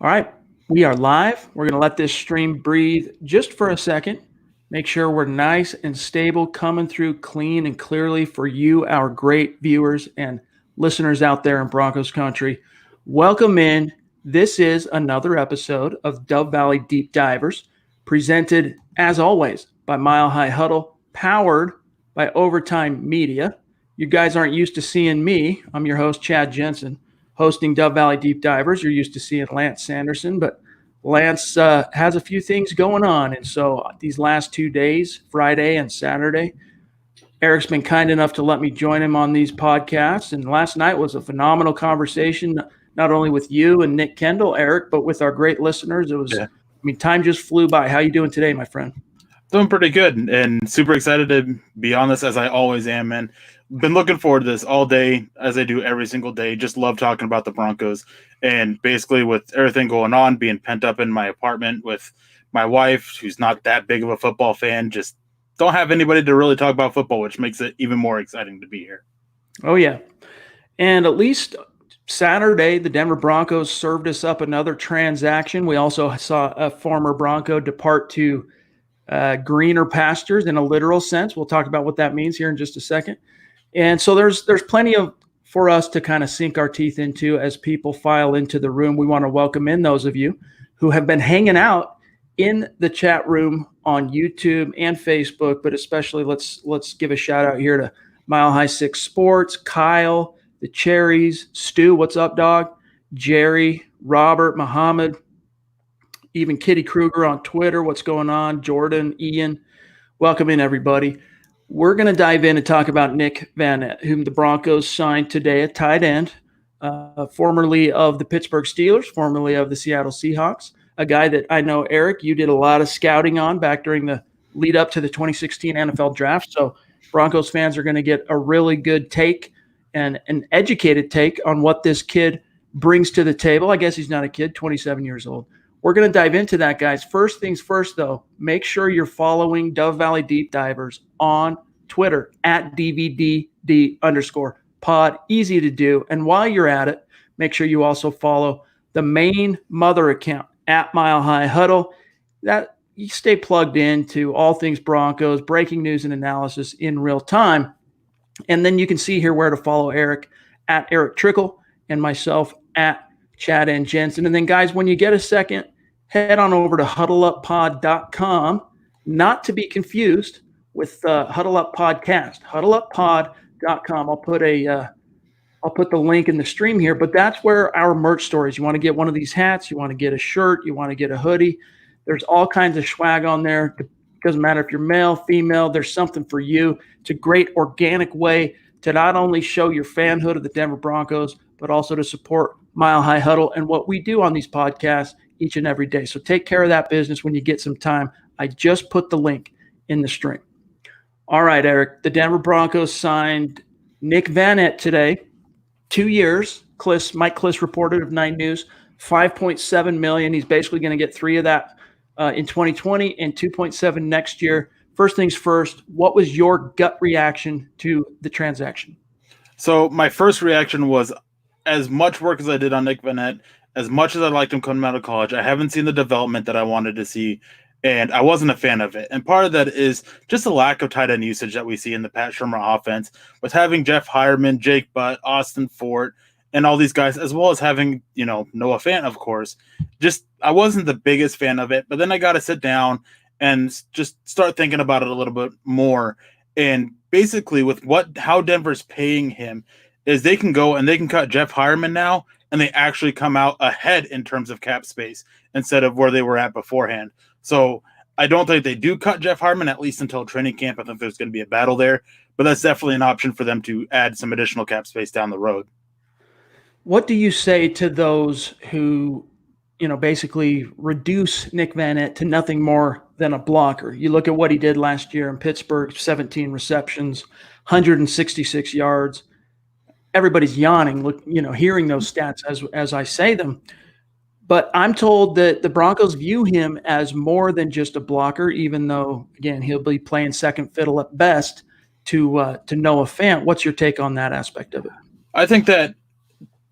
All right, we are live. We're going to let this stream breathe just for a second. Make sure we're nice and stable, coming through clean and clearly for you, our great viewers and listeners out there in Broncos country. Welcome in. This is another episode of Dove Valley Deep Divers, presented, as always, by Mile High Huddle, powered by Overtime Media. You guys aren't used to seeing me. I'm your host, Chad Jensen, hosting Dove Valley Deep Divers. You're used to seeing Lance Sanderson, but Lance has a few things going on. And so these last 2 days, Friday and Saturday, Erick's been kind enough to let me join him on these podcasts. And last night was a phenomenal conversation, not only with you and Nick Kendall, Erick, but with our great listeners. It was, time just flew by. How you doing today, my friend? Doing pretty good and super excited to be on this, as I always am, man. Been looking forward to this all day, as I do every single day. Just love talking about the Broncos. And basically with everything going on, being pent up in my apartment with my wife, who's not that big of a football fan, just don't have anybody to really talk about football, which makes it even more exciting to be here. Oh, yeah. And at least Saturday, the Denver Broncos served us up another transaction. We also saw a former Bronco depart to greener pastures in a literal sense. We'll talk about what that means here in just a second. And so there's plenty for us to kind of sink our teeth into as people file into the room. We want to welcome in those of you who have been hanging out in the chat room on YouTube and Facebook, but especially let's give a shout out here to Mile High 6 Sports, Kyle, the Cherries, Stu, what's up, dog? Jerry, Robert, Muhammad, even Kitty Kruger on Twitter, what's going on? Jordan, Ian, welcome in, everybody. We're going to dive in and talk about Nick Vannett, whom the Broncos signed today at tight end, formerly of the Pittsburgh Steelers, formerly of the Seattle Seahawks, a guy that I know, Erick, you did a lot of scouting on back during the lead up to the 2016 NFL draft. So Broncos fans are going to get a really good take and an educated take on what this kid brings to the table. I guess he's not a kid, 27 years old. We're going to dive into that, guys. First things first, though, make sure you're following Dove Valley Deep Divers on Twitter at DVDD_pod. Easy to do. And while you're at it, make sure you also follow the main mother account at Mile High Huddle. That you stay plugged in to all things Broncos, breaking news and analysis in real time. And then you can see here where to follow Erick at Erick Trickel and myself at Chad and Jensen. And then, guys, when you get a second, head on over to huddleuppod.com, not to be confused with Huddle Up Podcast. Huddleuppod.com. I'll put the link in the stream here, but that's where our merch store is. You want to get one of these hats, you want to get a shirt, you want to get a hoodie. There's all kinds of swag on there. It doesn't matter if you're male, female, there's something for you. It's a great organic way to not only show your fanhood of the Denver Broncos, but also to support Mile High Huddle and what we do on these podcasts each and every day. So take care of that business when you get some time. I just put the link in the stream. All right, Erick, the Denver Broncos signed Nick Vannett today, 2 years. Mike Kliss reported of 9 News, $5.7 million. He's basically going to get 3 of that in 2020 and 2.7 next year. First things first, what was your gut reaction to the transaction? So my first reaction was, as much work as I did on Nick Vannett, as much as I liked him coming out of college, I haven't seen the development that I wanted to see, and I wasn't a fan of it. And part of that is just the lack of tight end usage that we see in the Pat Shurmur offense, with having Jeff Heuerman, Jake Butt, Austin Fort, and all these guys, as well as having, Noah Fant, of course. Just, I wasn't the biggest fan of it, but then I got to sit down and just start thinking about it a little bit more. And basically with how Denver's paying him, is they can go and they can cut Jeff Heuerman now, and they actually come out ahead in terms of cap space instead of where they were at beforehand. So I don't think they do cut Jeff Heuerman, at least until training camp. I think there's going to be a battle there, but that's definitely an option for them to add some additional cap space down the road. What do you say to those who, basically reduce Nick Vannett to nothing more than a blocker? You look at what he did last year in Pittsburgh, 17 receptions, 166 yards. Everybody's yawning, hearing those stats as I say them. But I'm told that the Broncos view him as more than just a blocker, even though, again, he'll be playing second fiddle at best to Noah Fant. What's your take on that aspect of it? I think that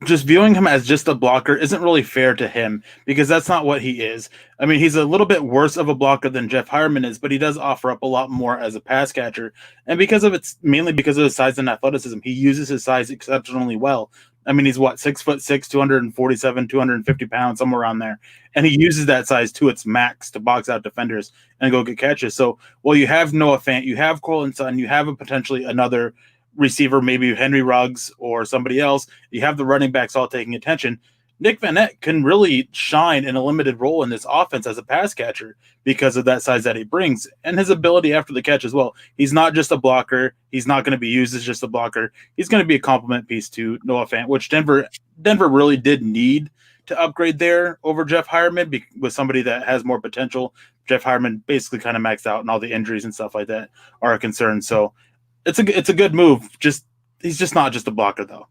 just viewing him as just a blocker isn't really fair to him because that's not what he is. I mean, he's a little bit worse of a blocker than Jeff Heuerman is, but he does offer up a lot more as a pass catcher. And because of it's mainly because of his size and athleticism, he uses his size exceptionally well. I mean, he's what, 6'6", 247, 250 pounds, somewhere around there. And he uses that size to its max to box out defenders and go get catches. So, well, you have Noah Fant, you have Cortland Sutton, you have potentially another receiver, maybe Henry Ruggs or somebody else. You have the running backs all taking attention. Nick Vannett can really shine in a limited role in this offense as a pass catcher because of that size that he brings and his ability after the catch as well. He's not just a blocker. He's not going to be used as just a blocker. He's going to be a complement piece to Noah Fant, which Denver really did need to upgrade there over Jeff Heuerman with somebody that has more potential. Jeff Heuerman basically kind of maxed out, and all the injuries and stuff like that are a concern. So it's a good move. He's just not just a blocker though.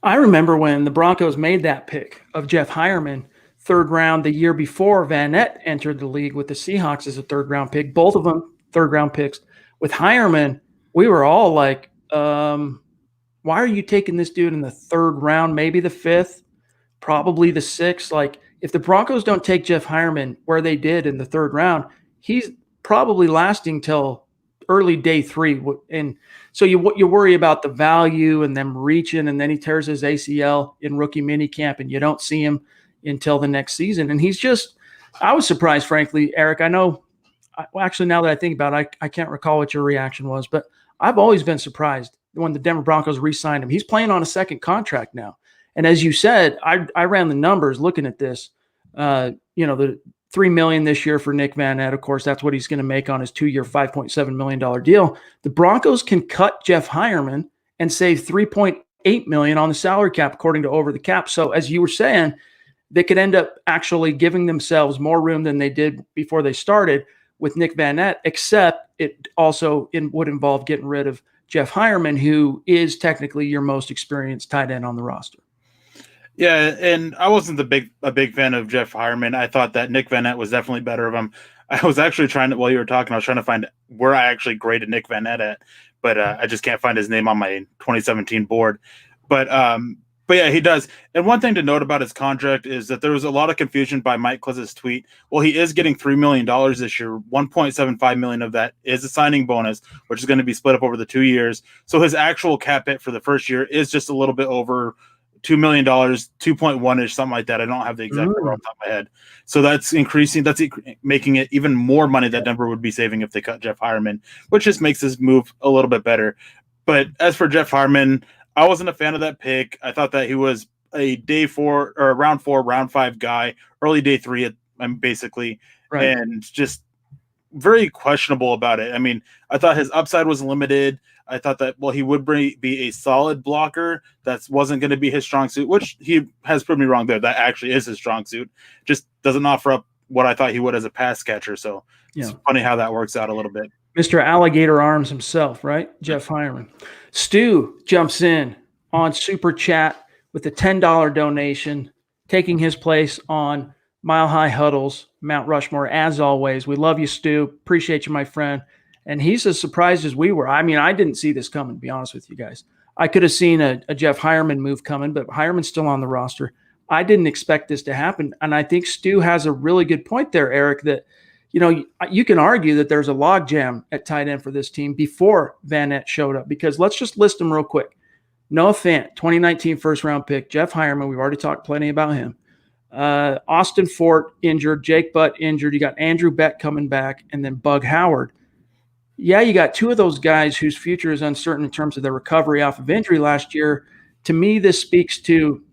I remember when the Broncos made that pick of Jeff Heuerman, third round the year before Vannett entered the league with the Seahawks as a third round pick, both of them third round picks. With Heuerman, we were all like, why are you taking this dude in the third round, maybe the fifth, probably the sixth? Like, if the Broncos don't take Jeff Heuerman where they did in the third round, he's probably lasting till early day 3. And so you worry about the value and them reaching, and then he tears his ACL in rookie minicamp and you don't see him until the next season. And I was surprised, frankly, Eric. I know, actually, now that I think about it, I can't recall what your reaction was, but I've always been surprised when the Denver Broncos re-signed him. He's playing on a second contract now. And as you said, I ran the numbers looking at this, the $3 million this year for Nick Vannett. Of course, that's what he's going to make on his 2-year, $5.7 million deal. The Broncos can cut Jeff Heuerman and save $3.8 million on the salary cap, according to Over the Cap. So as you were saying, they could end up actually giving themselves more room than they did before they started with Nick Vannett, except it also would involve getting rid of Jeff Heuerman, who is technically your most experienced tight end on the roster. Yeah, and I wasn't a big fan of Jeff Heuerman. I thought that Nick Vannett was definitely better of him. I was actually while you were talking, I was trying to find where I actually graded Nick Vannett at, but I just can't find his name on my 2017 board. But yeah, he does. And one thing to note about his contract is that there was a lot of confusion by Mike Klizz's tweet. Well, he is getting $3 million this year. $1.75 million of that is a signing bonus, which is going to be split up over the 2 years. So his actual cap hit for the first year is just a little bit over $2 million, 2.1-ish, something like that. I don't have the exact number off the top of my head. So that's increasing. That's making it even more money that Denver would be saving if they cut Jeff Heuerman, which just makes this move a little bit better. But as for Jeff Heuerman, I wasn't a fan of that pick. I thought that he was a day 4 or round 4, round 5 guy, early day 3, basically, right. And just very questionable about it. I mean, I thought his upside was limited. I thought that, well, he would be a solid blocker. That wasn't going to be his strong suit, which he has proved me wrong there. That actually is his strong suit. Just doesn't offer up what I thought he would as a pass catcher. So It's funny how that works out a little bit. Mr. Alligator Arms himself, right? Jeff Heuerman. Stu jumps in on Super Chat with a $10 donation, taking his place on Mile High Huddles, Mount Rushmore, as always. We love you, Stu. Appreciate you, my friend. And he's as surprised as we were. I mean, I didn't see this coming, to be honest with you guys. I could have seen a Jeff Heuerman move coming, but Heuerman's still on the roster. I didn't expect this to happen. And I think Stu has a really good point there, Eric, that, you can argue that there's a logjam at tight end for this team before Vannett showed up, because let's just list them real quick. Noah Fant, 2019 first-round pick. Jeff Heuerman, we've already talked plenty about him. Austin Fort injured. Jake Butt injured. You got Andrew Beck coming back, and then Bug Howard. Yeah, you got 2 of those guys whose future is uncertain in terms of their recovery off of injury last year. To me, this speaks to,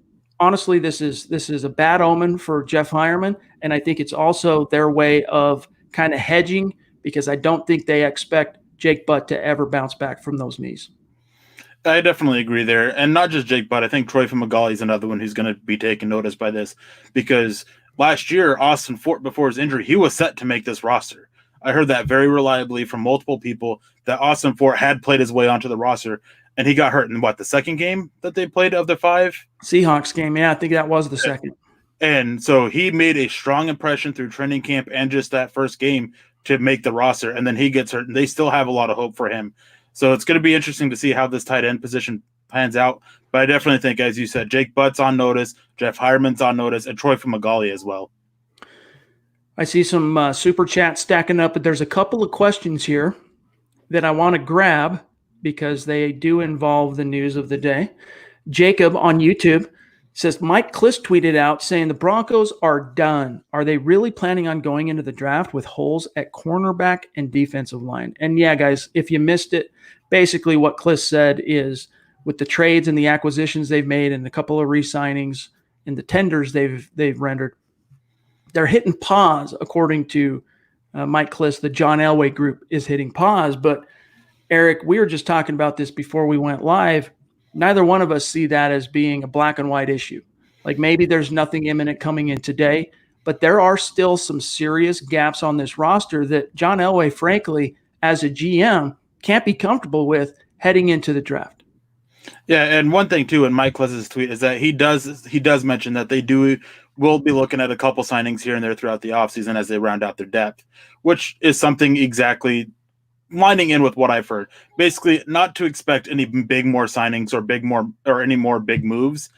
honestly, this is a bad omen for Jeff Heuerman, and I think it's also their way of kind of hedging, because I don't think they expect Jake Butt to ever bounce back from those knees. I definitely agree there. And not just Jake Butt. I think Troy Fumagalli is another one who's going to be taken notice by this, because last year, Austin Fort, before his injury, he was set to make this roster. I heard that very reliably from multiple people that Austin Fort had played his way onto the roster, and he got hurt in the second game that they played of the 5? Seahawks game. Yeah, I think that was the second. And so he made a strong impression through training camp and just that first game to make the roster. And then he gets hurt, and they still have a lot of hope for him. So it's going to be interesting to see how this tight end position pans out. But I definitely think, as you said, Jake Butt's on notice, Jeff Heuerman's on notice, and Troy Fumagalli as well. I see some super chats stacking up, but there's a couple of questions here that I want to grab because they do involve the news of the day. Jacob on YouTube says, Mike Kliss tweeted out saying the Broncos are done. Are they really planning on going into the draft with holes at cornerback and defensive line? And yeah, guys, if you missed it, basically what Kliss said is with the trades and the acquisitions they've made and a couple of re-signings and the tenders they've rendered, they're hitting pause, according to Mike Kliss. The John Elway group is hitting pause. But Eric, we were just talking about this before we went live. Neither one of us see that as being a black and white issue. Like maybe there's nothing imminent coming in today, but there are still some serious gaps on this roster that John Elway, frankly, as a GM, can't be comfortable with heading into the draft. Yeah, and one thing too in Mike Kliss's tweet is that he does mention that they will be looking at a couple signings here and there throughout the offseason as they round out their depth, which is something exactly lining in with what I've heard. Basically, not to expect any big more signings or any more big moves.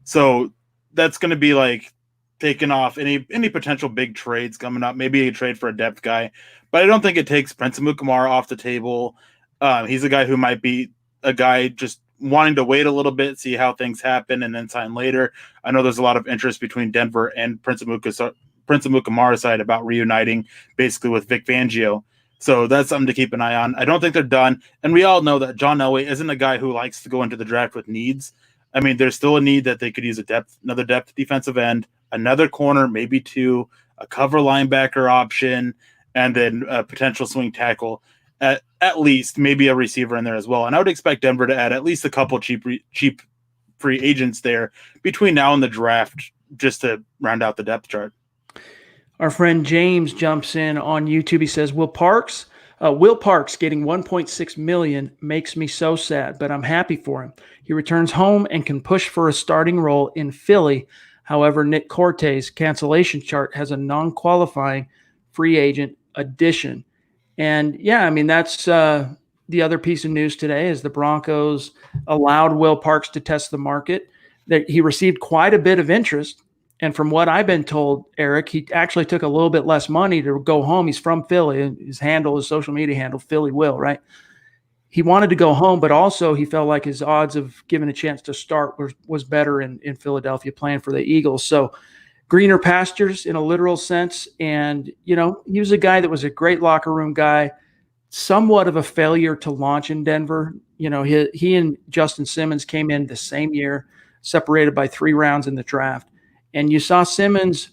So that's going to be like taking off any potential big trades coming up, maybe a trade for a depth guy. But I don't think it takes Prince Amukamara off the table. He's a guy who might be a guy just wanting to wait a little bit, see how things happen, and then sign later. I know there's a lot of interest between Denver and Prince Amukamara's side about reuniting basically with Vic Fangio. So that's something to keep an eye on. I don't think they're done. And we all know that John Elway isn't a guy who likes to go into the draft with needs. I mean, there's still a need that they could use another depth defensive end, another corner, maybe two, a cover linebacker option, and then a potential swing tackle. At least maybe a receiver in there as well. And I would expect Denver to add at least a couple cheap free agents there between now and the draft just to round out the depth chart. Our friend James jumps in on YouTube. He says, Will Parks getting $1.6 million makes me so sad, but I'm happy for him. He returns home and can push for a starting role in Philly. However, Nick Corte's cancellation chart has a non-qualifying free agent addition. And yeah, I mean, that's the other piece of news today is the Broncos allowed Will Parks to test the market. That he received quite a bit of interest. And from what I've been told, Eric, he actually took a little bit less money to go home. He's from Philly. His social media handle, Philly Will, right? He wanted to go home, but also he felt like his odds of giving a chance to start was better in Philadelphia playing for the Eagles. So greener pastures in a literal sense. And, he was a guy that was a great locker room guy, somewhat of a failure to launch in Denver. He and Justin Simmons came in the same year, separated by 3 rounds in the draft. And you saw Simmons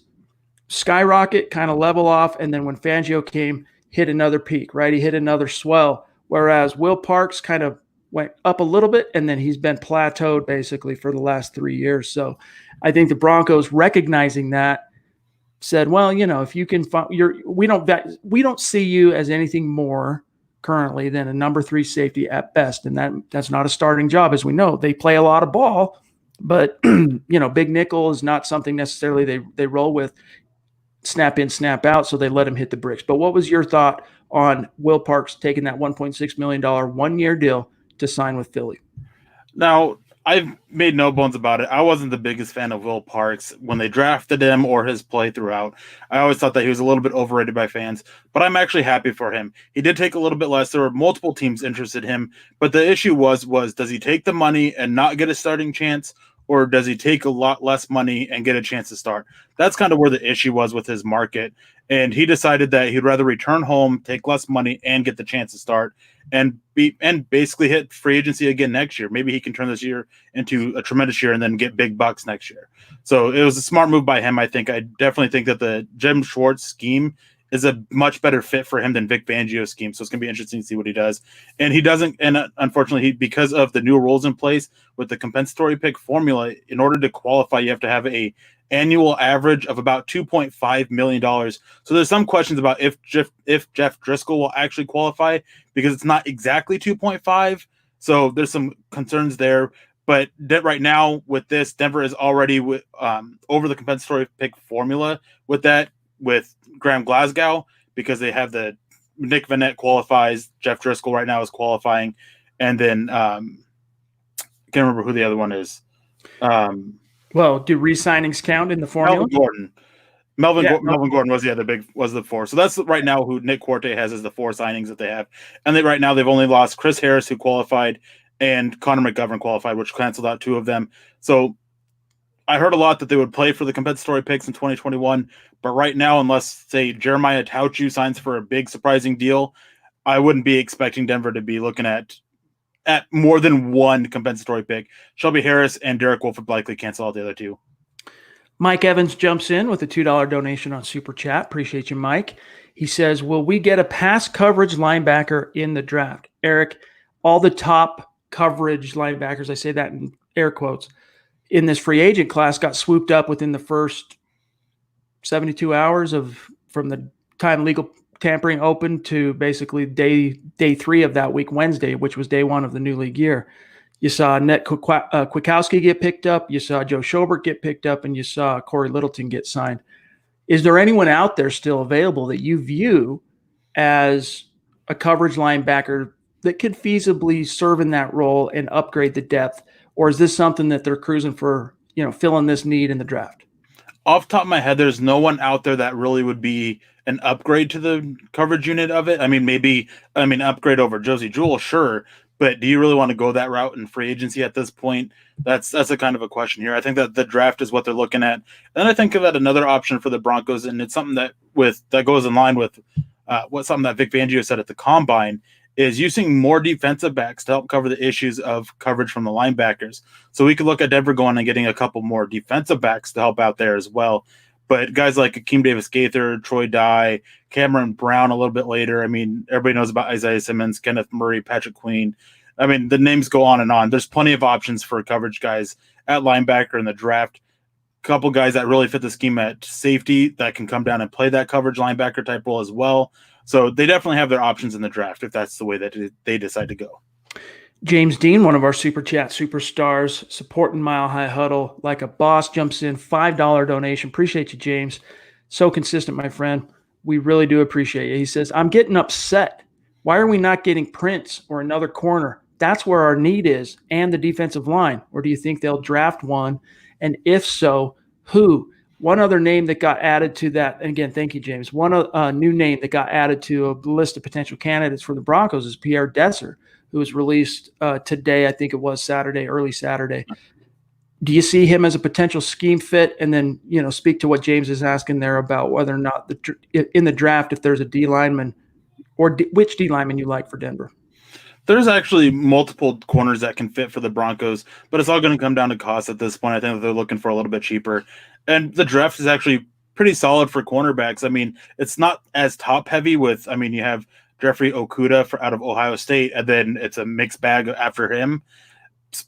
skyrocket, kind of level off. And then when Fangio came, hit another peak, right? He hit another swell. Whereas Will Parks kind of went up a little bit, and then he's been plateaued basically for the last 3 years. So I think the Broncos, recognizing that, said, well, if you can find we don't see you as anything more currently than a number 3 safety at best. And that's not a starting job, as we know. They play a lot of ball, but big nickel is not something necessarily they roll with snap in, snap out. So they let him hit the bricks. But what was your thought on Will Parks taking that $1.6 million 1-year deal to sign with Philly? Now, I've made no bones about it. I wasn't the biggest fan of Will Parks when they drafted him or his play throughout. I always thought that he was a little bit overrated by fans, but I'm actually happy for him. He did take a little bit less. There were multiple teams interested in him, but the issue was does he take the money and not get a starting chance, or does he take a lot less money and get a chance to start? That's kind of where the issue was with his market. And he decided that he'd rather return home, take less money, and get the chance to start and basically hit free agency again next year. Maybe he can turn this year into a tremendous year and then get big bucks next year. So it was a smart move by him, I think. I definitely think that the Jim Schwartz scheme is a much better fit for him than Vic Fangio's scheme. So it's going to be interesting to see what he does. And he doesn't, and unfortunately, because of the new rules in place with the compensatory pick formula, in order to qualify, you have to have a annual average of about $2.5 million. So there's some questions about if Jeff Driscoll will actually qualify, because it's not exactly 2.5. So there's some concerns there. But right now with this, Denver is already over the compensatory pick formula with Graham Glasgow, because they have the Nick Vannett qualifies. Jeff Driscoll right now is qualifying. And then can't remember who the other one is. Well, do re-signings count in the formula? Melvin Gordon was the 4. So that's right now who Nick Corte has as the 4 signings that they have. And right now they've only lost Chris Harris, who qualified, and Connor McGovern qualified, which canceled out 2 of them. So I heard a lot that they would play for the compensatory picks in 2021. But right now, unless, say, Jeremiah Tauchu signs for a big surprising deal, I wouldn't be expecting Denver to be looking at more than 1 compensatory pick. Shelby Harris and Derek Wolfe would likely cancel out the other 2. Mike Evans jumps in with a $2 donation on Super Chat. Appreciate you, Mike. He says, will we get a pass coverage linebacker in the draft? Eric, all the top coverage linebackers, I say that in air quotes, in this free agent class got swooped up within the first 72 hours from the time legal tampering opened to basically day 3 of that week, Wednesday, which was day 1 of the new league year. You saw Ned Kwiatkowski get picked up. You saw Joe Schobert get picked up, and you saw Corey Littleton get signed. Is there anyone out there still available that you view as a coverage linebacker that could feasibly serve in that role and upgrade the depth? Or is this something that they're cruising for, filling this need in the draft? Off the top of my head, there's no one out there that really would be an upgrade to the coverage unit of it. I mean, upgrade over Josie Jewell, sure. But do you really want to go that route in free agency at this point? That's a kind of a question here. I think that the draft is what they're looking at. And I think that another option for the Broncos, and it's something that goes in line with something that Vic Fangio said at the Combine, is using more defensive backs to help cover the issues of coverage from the linebackers. So we could look at Denver going and getting a couple more defensive backs to help out there as well. But guys like Akeem Davis-Gaither, Troy Dye, Cameron Brown a little bit later. I mean, everybody knows about Isaiah Simmons, Kenneth Murray, Patrick Queen. I mean, the names go on and on. There's plenty of options for coverage guys at linebacker in the draft. A couple guys that really fit the scheme at safety that can come down and play that coverage linebacker type role as well. So they definitely have their options in the draft if that's the way that they decide to go. James Dean, one of our Super Chat superstars, supporting Mile High Huddle like a boss, jumps in, $5 donation. Appreciate you, James. So consistent, my friend. We really do appreciate you. He says, I'm getting upset. Why are we not getting Prince or another corner? That's where our need is, and the defensive line. Or do you think they'll draft one? And if so, who? One other name that got added to that, and again, thank you, James. One new name that got added to a list of potential candidates for the Broncos is Pierre Desser, who was released today. I think it was Saturday, early Saturday. Do you see him as a potential scheme fit? And then, speak to what James is asking there about whether or not in the draft, if there's a D lineman or which D lineman you like for Denver. There's actually multiple corners that can fit for the Broncos, but it's all going to come down to cost at this point. I think that they're looking for a little bit cheaper. And the draft is actually pretty solid for cornerbacks. I mean, it's not as top heavy you have Jeffrey Okudah out of Ohio State, and then it's a mixed bag after him.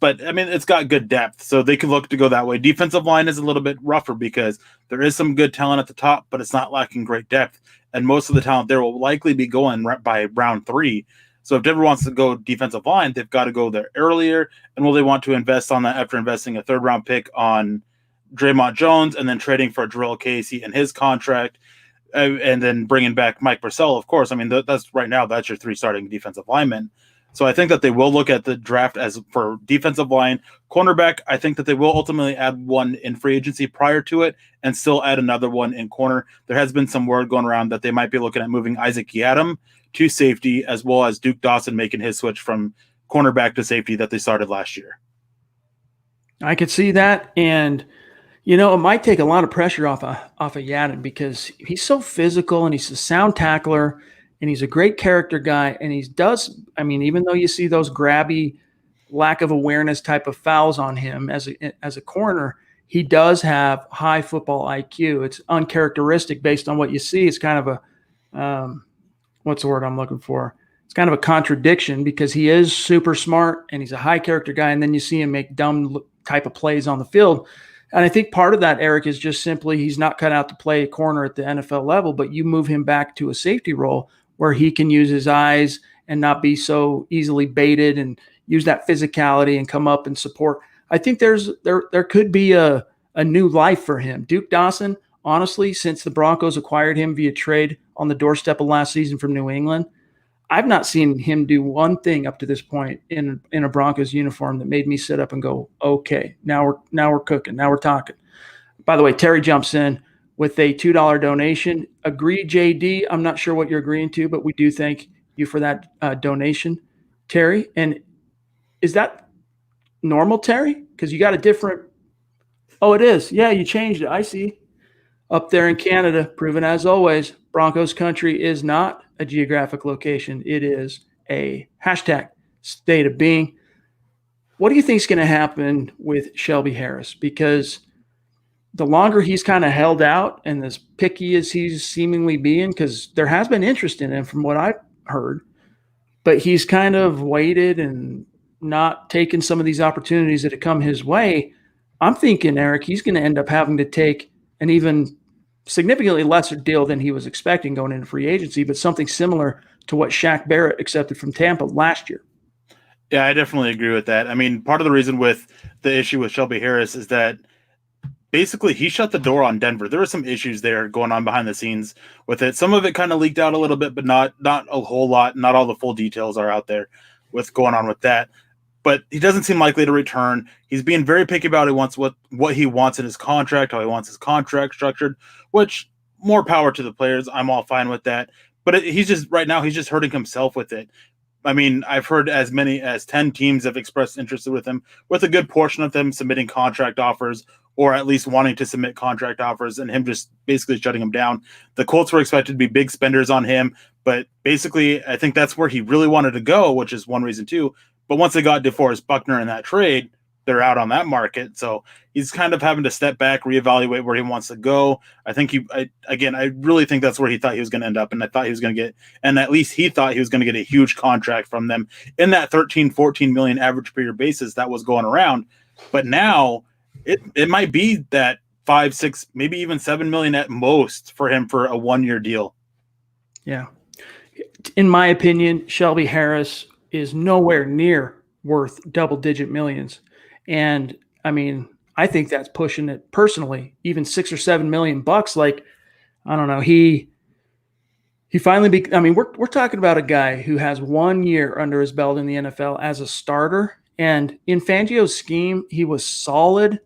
But, it's got good depth, so they can look to go that way. Defensive line is a little bit rougher because there is some good talent at the top, but it's not lacking great depth. And most of the talent there will likely be going by round 3. So if Denver wants to go defensive line, they've got to go there earlier. And will they want to invest on that after investing a 3rd-round pick on Draymond Jones and then trading for Jarrell Casey and his contract and then bringing back Mike Purcell, of course. That's right now, that's your 3 starting defensive linemen. So I think that they will look at the draft as for defensive line. Cornerback, I think that they will ultimately add one in free agency prior to it and still add another one in corner. There has been some word going around that they might be looking at moving Isaac Yiadom to safety, as well as Duke Dawson making his switch from cornerback to safety that they started last year. I could see that. And, it might take a lot of pressure off of Yiadom because he's so physical and he's a sound tackler and he's a great character guy. And even though you see those grabby, lack of awareness type of fouls on him as a corner, he does have high football IQ. It's uncharacteristic based on what you see. It's kind of a, what's the word I'm looking for? It's kind of a contradiction because he is super smart and he's a high character guy. And then you see him make dumb type of plays on the field. And I think part of that, Eric, is just simply he's not cut out to play a corner at the NFL level, but you move him back to a safety role where he can use his eyes and not be so easily baited and use that physicality and come up and support. I think there could be a new life for him. Duke Dawson, honestly, since the Broncos acquired him via trade on the doorstep of last season from New England, I've not seen him do one thing up to this point in a Broncos uniform that made me sit up and go, okay, now we're cooking, now we're talking. By the way, Terry jumps in with a $2 donation. Agree, JD. I'm not sure what you're agreeing to, but we do thank you for that donation, Terry. And is that normal, Terry? Because you got a different. Oh, it is. Yeah, you changed it. I see. Up there in Canada, proven as always, Broncos country is not a geographic location. It is a hashtag state of being. What do you think is going to happen with Shelby Harris? Because the longer he's kind of held out and as picky as he's seemingly being, because there has been interest in him from what I've heard, but he's kind of waited and not taken some of these opportunities that have come his way. I'm thinking, Eric, he's going to end up having to take an even significantly lesser deal than he was expecting going into free agency, but something similar to what Shaq Barrett accepted from Tampa last year. Yeah, I definitely agree with that. I mean, part of the reason with the issue with Shelby Harris is that basically he shut the door on Denver. There were some issues there going on behind the scenes with it. Some of it kind of leaked out a little bit, but not a whole lot. Not all the full details are out there with going on with that. But he doesn't seem likely to return. He's being very picky about what he wants in his contract, how he wants his contract structured, which more power to the players. I'm all fine with that. But he's just hurting himself with it. I mean, I've heard as many as 10 teams have expressed interest with him, with a good portion of them submitting contract offers or at least wanting to submit contract offers, and him just basically shutting him down. The Colts were expected to be big spenders on him, but basically I think that's where he really wanted to go, which is one reason too. But once they got DeForest Buckner in that trade, they're out on that market. So he's kind of having to step back, reevaluate where he wants to go. I think I really think that's where he thought he was going to end up. And I thought he was going to get, and at least he thought he was going to get a huge contract from them in that 13, 14 million average per year basis that was going around. But now it might be that 5, 6, maybe even 7 million at most for him for a 1-year deal. Yeah. In my opinion, Shelby Harris is nowhere near worth double-digit millions. And I mean, I think that's pushing it personally, even $6 or $7 million. Like, I don't know. He finally we're talking about a guy who has 1 year under his belt in the NFL as a starter. And in Fangio's scheme, he was solid,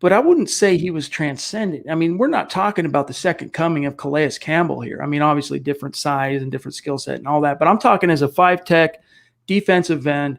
but I wouldn't say he was transcendent. I mean, we're not talking about the second coming of Calais Campbell here. I mean, obviously different size and different skill set and all that, but I'm talking as a 5-tech defensive end.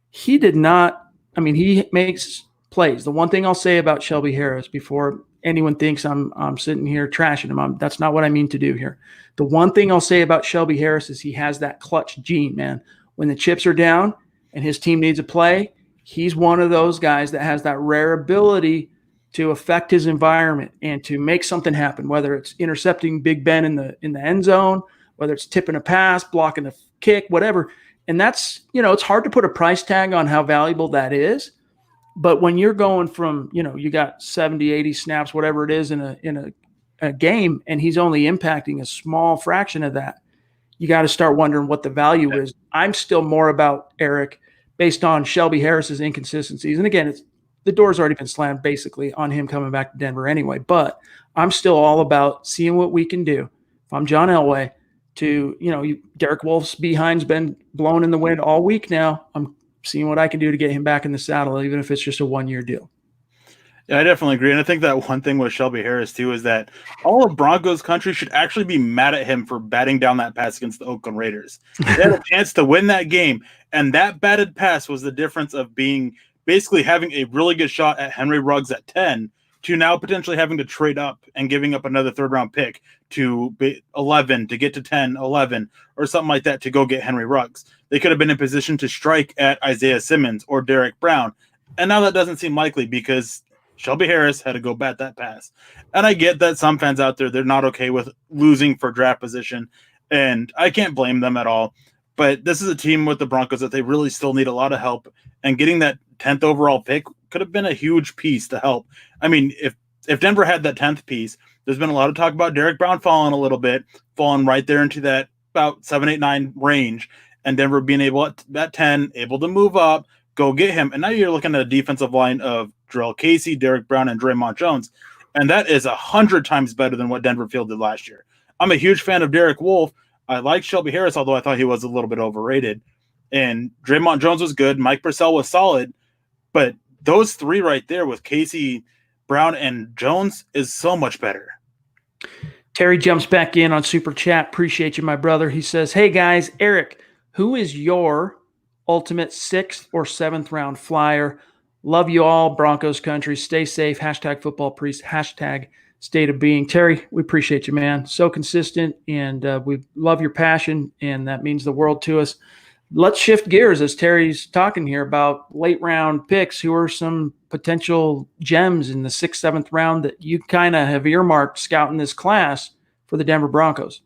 He did not, I mean, he makes plays. The one thing I'll say about Shelby Harris before anyone thinks I'm sitting here trashing him, that's not what I mean to do here. The one thing I'll say about Shelby Harris is he has that clutch gene, man. When the chips are down and his team needs a play, he's one of those guys that has that rare ability to affect his environment and to make something happen, whether it's intercepting Big Ben in the end zone, whether it's tipping a pass, blocking a kick, whatever. And that's, it's hard to put a price tag on how valuable that is. But when you're going from, you got 70, 80 snaps, whatever it is in a game, and he's only impacting a small fraction of that, you got to start wondering what the value is. I'm still more about, Eric, based on Shelby Harris's inconsistencies. And again, the door's already been slammed basically on him coming back to Denver anyway. But I'm still all about seeing what we can do. If I'm John Elway, Derek Wolf's behind's been blown in the wind all week now. I'm seeing what I can do to get him back in the saddle, even if it's just a 1-year deal. Yeah, I definitely agree. And I think that one thing with Shelby Harris, too, is that all of Broncos country should actually be mad at him for batting down that pass against the Oakland Raiders. They had a chance to win that game, and that batted pass was the difference of basically having a really good shot at Henry Ruggs at 10 to now potentially having to trade up and giving up another third-round pick to 11 to get to 10, 11, or something like that to go get Henry Ruggs. They could have been in position to strike at Isaiah Simmons or Derek Brown, and now that doesn't seem likely because Shelby Harris had to go bat that pass. And I get that some fans out there, they're not okay with losing for draft position, and I can't blame them at all. But this is a team with the Broncos that they really still need a lot of help, and getting that 10th overall pick could have been a huge piece to help. I mean, if Denver had that 10th piece, there's been a lot of talk about Derek Brown falling a little bit, falling right there into that about 7, 8, 9 range, and Denver being able at 10, able to move up, go get him. And now you're looking at a defensive line of Jarrell Casey, Derek Brown, and Draymond Jones, and that is 100 times better than what Denver fielded last year. I'm a huge fan of Derek Wolfe. I like Shelby Harris, although I thought he was a little bit overrated. And Draymond Jones was good. Mike Purcell was solid. But those three right there with Casey, Brown, and Jones is so much better. Terry jumps back in on Super Chat. Appreciate you, my brother. He says, hey, guys, Eric, who is your ultimate 6th or 7th round flyer? Love you all, Broncos country. Stay safe. Hashtag football priest. Hashtag state of being. Terry, we appreciate you, man. So consistent, and we love your passion, and that means the world to us. Let's shift gears as Terry's talking here about late round picks. Who are some potential gems in the 6th, 7th round that you kind of have earmarked scouting this class for the Denver Broncos?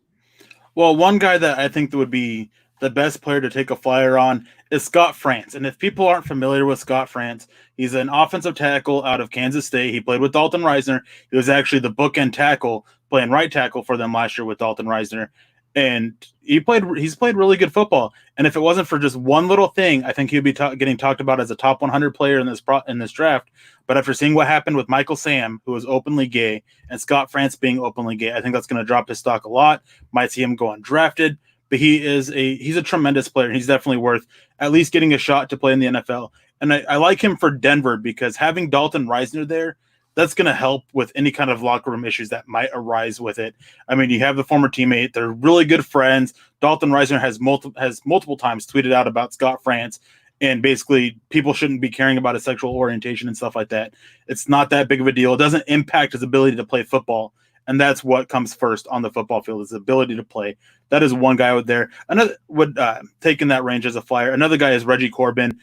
Well, one guy that I think that would be the best player to take a flyer on is Scott France. And if people aren't familiar with Scott France, he's an offensive tackle out of Kansas State. He played with Dalton Reisner. He was actually the bookend tackle, playing right tackle for them last year with Dalton Reisner. And he's played really good football. And if it wasn't for just one little thing, I think he'd be getting talked about as a top 100 player in this draft. But after seeing what happened with Michael Sam, who was openly gay, and Scott France being openly gay, I think that's going to drop his stock a lot. Might see him go undrafted. But he's a tremendous player. He's definitely worth at least getting a shot to play in the NFL. And I like him for Denver because having Dalton Reisner there, that's going to help with any kind of locker room issues that might arise with it. I mean, you have the former teammate. They're really good friends. Dalton Reisner has multiple times tweeted out about Scott France, and basically people shouldn't be caring about his sexual orientation and stuff like that. It's not that big of a deal. It doesn't impact his ability to play football. And that's what comes first on the football field, is the ability to play. That is one guy out there. Another would take in that range as a flyer. Another guy is Reggie Corbin.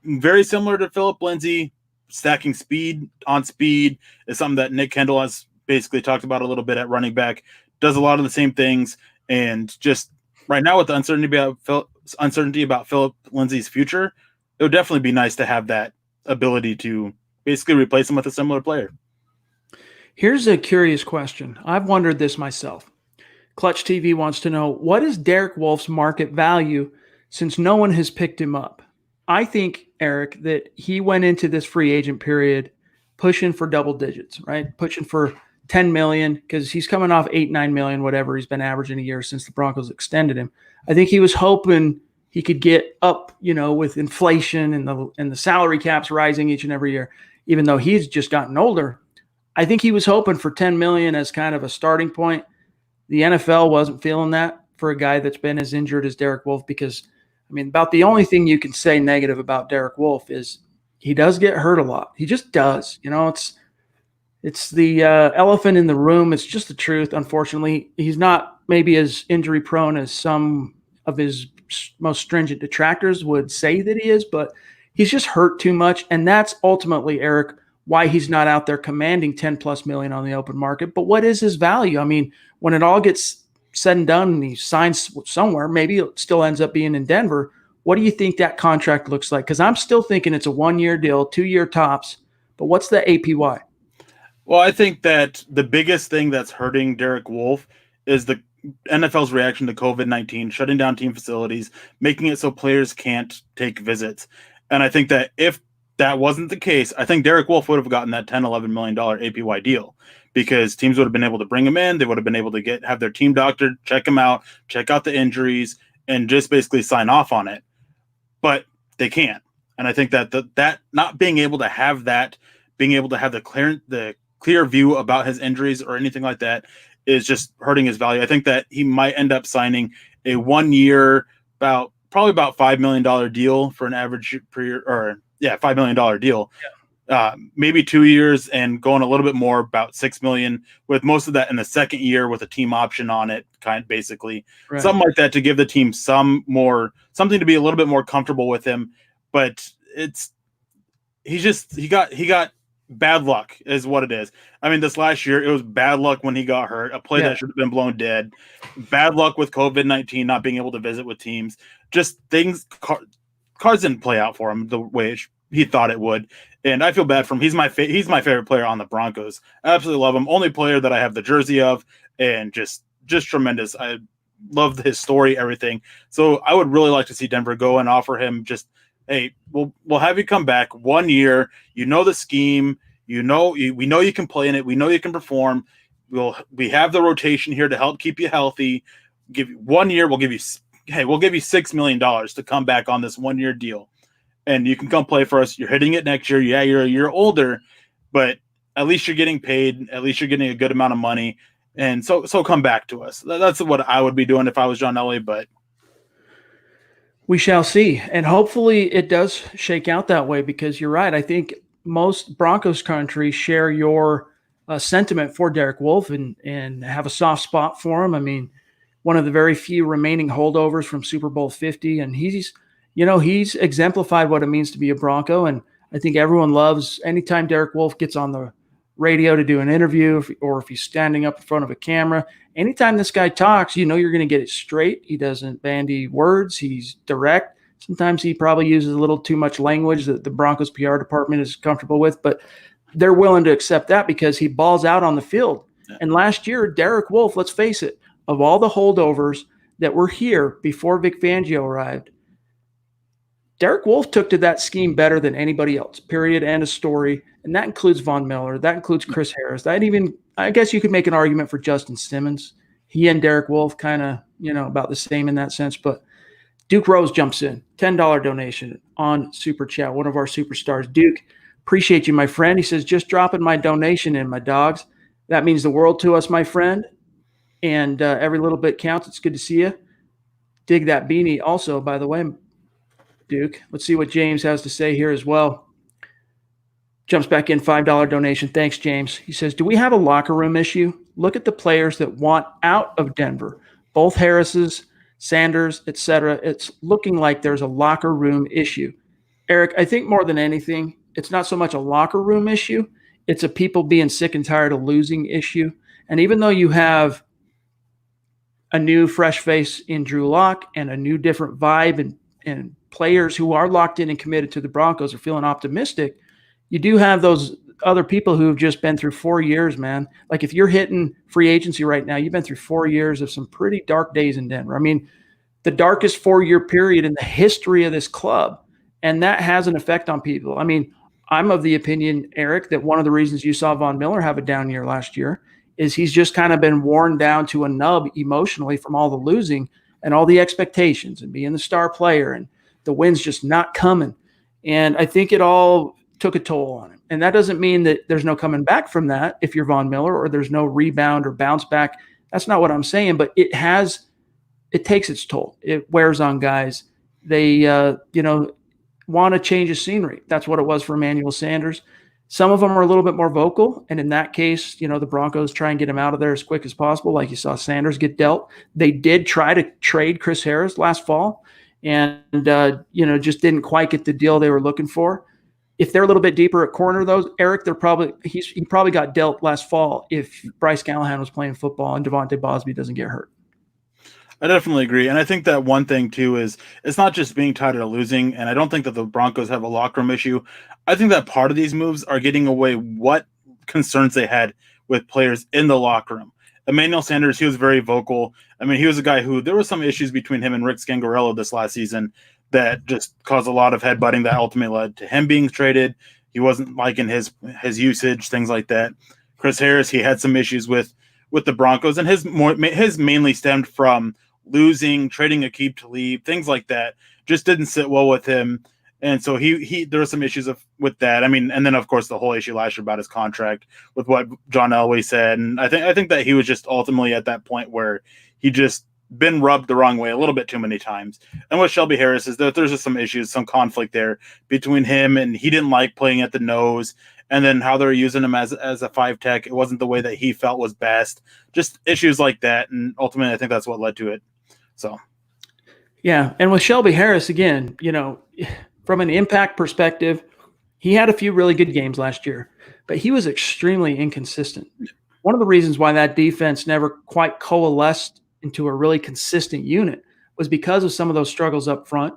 Very similar to Philip Lindsay. Stacking speed on speed is something that Nick Kendall has basically talked about a little bit at running back. Does a lot of the same things. And just right now with the uncertainty about Philip Lindsay's future, it would definitely be nice to have that ability to basically replace him with a similar player. Here's a curious question. I've wondered this myself. Clutch TV wants to know, what is Derek Wolfe's market value since no one has picked him up? I think, Eric, that he went into this free agent period pushing for double digits, right? Pushing for 10 million because he's coming off 8-9 million, whatever he's been averaging a year since the Broncos extended him. I think he was hoping he could get up, with inflation and the salary caps rising each and every year, even though he's just gotten older. I think he was hoping for 10 million as kind of a starting point. The NFL wasn't feeling that for a guy that's been as injured as Derek Wolfe, because about the only thing you can say negative about Derek Wolfe is he does get hurt a lot. He just does. It's the elephant in the room. It's just the truth. Unfortunately, he's not maybe as injury prone as some of his most stringent detractors would say that he is, but he's just hurt too much. And that's ultimately, Eric, why he's not out there commanding 10 plus million on the open market. But what is his value? When it all gets said and done and he signs somewhere, maybe it still ends up being in Denver. What do you think that contract looks like? Because I'm still thinking it's a 1-year deal, 2-year tops. But what's the APY? Well, I think that the biggest thing that's hurting Derek Wolfe is the NFL's reaction to COVID-19, shutting down team facilities, making it so players can't take visits. And I think that if that wasn't the case, I think Derek Wolfe would have gotten that $10-11 million APY deal, because teams would have been able to bring him in. They would have been able to have their team doctor check him out, check out the injuries, and just basically sign off on it. But they can't. And I think that that not being able to have that, being able to have the clear view about his injuries or anything like that is just hurting his value. I think that he might end up signing a 1-year, probably about $5 million deal for an average per year, or $5 million deal. Yeah. Maybe 2 years and going a little bit more, about $6 million, with most of that in the second year with a team option on it, basically right. Something like that to give the team something to be a little bit more comfortable with him. But he got bad luck is what it is. This last year, it was bad luck when he got hurt, a play that should have been blown dead. Bad luck with COVID-19, not being able to visit with teams. Just things, cards didn't play out for him the way he thought it would. And I feel bad for him. He's my favorite player on the Broncos. I absolutely love him. Only player that I have the jersey of, and just tremendous. I love his story, everything. So I would really like to see Denver go and offer him just, hey, we'll have you come back 1 year. You know the scheme. We know you can play in it. We know you can perform. We have the rotation here to help keep you healthy. give you 1 year. We'll give you $6 million to come back on this 1 year deal, and you can come play for us. You're hitting it next year. Yeah, you're a year older, but at least you're getting paid. At least you're getting a good amount of money, and so come back to us. That's what I would be doing if I was John Elway, but we shall see. And hopefully it does shake out that way, because you're right. I think most Broncos country share your sentiment for Derek Wolfe and have a soft spot for him. I mean, one of the very few remaining holdovers from Super Bowl 50. And he's exemplified what it means to be a Bronco. And I think everyone loves anytime Derek Wolfe gets on the radio to do an interview, or if he's standing up in front of a camera. Anytime this guy talks, you're going to get it straight. He doesn't bandy words. He's direct. Sometimes he probably uses a little too much language that the Broncos PR department is comfortable with, but they're willing to accept that because he balls out on the field. Yeah. And last year, Derek Wolfe, let's face it, of all the holdovers that were here before Vic Fangio arrived, Derek Wolfe took to that scheme better than anybody else, period, end of story. And that includes Von Miller. That includes Chris Harris. I guess you could make an argument for Justin Simmons. He and Derek Wolfe kind of, about the same in that sense. But Duke Rose jumps in, $10 donation on Super Chat, one of our superstars. Duke, appreciate you, my friend. He says, just dropping my donation in, my dogs. That means the world to us, my friend. And every little bit counts. It's good to see you. Dig that beanie also, by the way, Duke. Let's see what James has to say here as well. Jumps back in, $5 donation. Thanks, James. He says, do we have a locker room issue? Look at the players that want out of Denver. Both Harris's, Sanders, etc. It's looking like there's a locker room issue. Eric, I think more than anything, it's not so much a locker room issue. It's a people being sick and tired of losing issue. And even though you have a new fresh face in Drew Lock and a new different vibe and players who are locked in and committed to the Broncos are feeling optimistic, you do have those other people who have just been through 4 years, man. Like if you're hitting free agency right now, you've been through 4 years of some pretty dark days in Denver. I mean, the darkest 4-year period in the history of this club. And that has an effect on people. I mean, I'm of the opinion, Eric, that one of the reasons you saw Von Miller have a down year last year is he's just kind of been worn down to a nub emotionally from all the losing and all the expectations and being the star player, and the wins just not coming. And I think it all took a toll on him. And that doesn't mean that there's no coming back from that if you're Von Miller, or there's no rebound or bounce back. That's not what I'm saying, but it takes its toll. It wears on guys. They, want to change the scenery. That's what it was for Emmanuel Sanders. Some of them are a little bit more vocal. And in that case, the Broncos try and get him out of there as quick as possible. Like you saw Sanders get dealt. They did try to trade Chris Harris last fall and, just didn't quite get the deal they were looking for. If they're a little bit deeper at corner, though, Eric, he probably got dealt last fall if Bryce Callahan was playing football and Devontae Bosby doesn't get hurt. I definitely agree. And I think that one thing, too, is it's not just being tired of losing. And I don't think that the Broncos have a locker room issue. I think that part of these moves are getting away what concerns they had with players in the locker room. Emmanuel Sanders, he was very vocal. I mean, he was a guy who there were some issues between him and Rick Scangarello this last season that just caused a lot of headbutting that ultimately led to him being traded. He wasn't liking his usage, things like that. Chris Harris, he had some issues with the Broncos, and his mainly stemmed from losing, trading Aqib Talib, things like that. Just didn't sit well with him. And so he there were some issues with that. I mean, and then of course the whole issue last year about his contract with what John Elway said. And I think that he was just ultimately at that point where he just been rubbed the wrong way a little bit too many times. And with Shelby Harris is that there's just some issues, some conflict there between him, and he didn't like playing at the nose. And then how they're using him as a 5 tech, it wasn't the way that he felt was best. Just issues like that. And ultimately, I think that's what led to it. So, yeah. And with Shelby Harris, again, from an impact perspective, he had a few really good games last year, but he was extremely inconsistent. One of the reasons why that defense never quite coalesced into a really consistent unit was because of some of those struggles up front.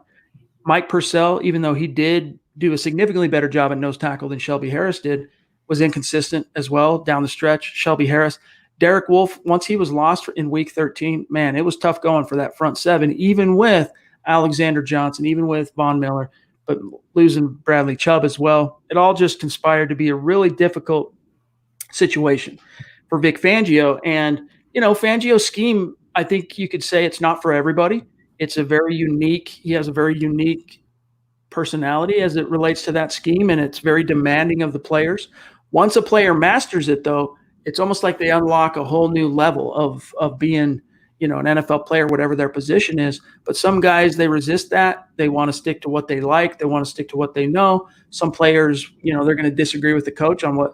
Mike Purcell, even though he did do a significantly better job at nose tackle than Shelby Harris did, was inconsistent as well down the stretch. Shelby Harris. Derek Wolfe, once he was lost in week 13, man, it was tough going for that front seven, even with Alexander Johnson, even with Von Miller, but losing Bradley Chubb as well. It all just conspired to be a really difficult situation for Vic Fangio. And, Fangio's scheme I think you could say it's not for everybody. It's a very unique. He has a very unique personality as it relates to that scheme, and it's very demanding of the players. Once a player masters it, though, it's almost like they unlock a whole new level of being, an NFL player, whatever their position is. But some guys, they resist that. They want to stick to what they like. They want to stick to what they know. Some players, they're going to disagree with the coach on what,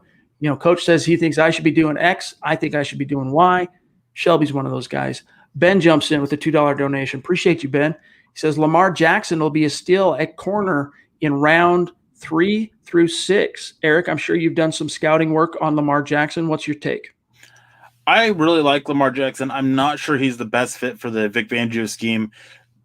coach says he thinks I should be doing X. I think I should be doing Y. Shelby's one of those guys. Ben jumps in with a $2 donation. Appreciate you, Ben. He says Lamar Jackson will be a steal at corner in round 3 through 6. Eric, I'm sure you've done some scouting work on Lamar Jackson. What's your take? I really like Lamar Jackson. I'm not sure he's the best fit for the Vic Fangio scheme.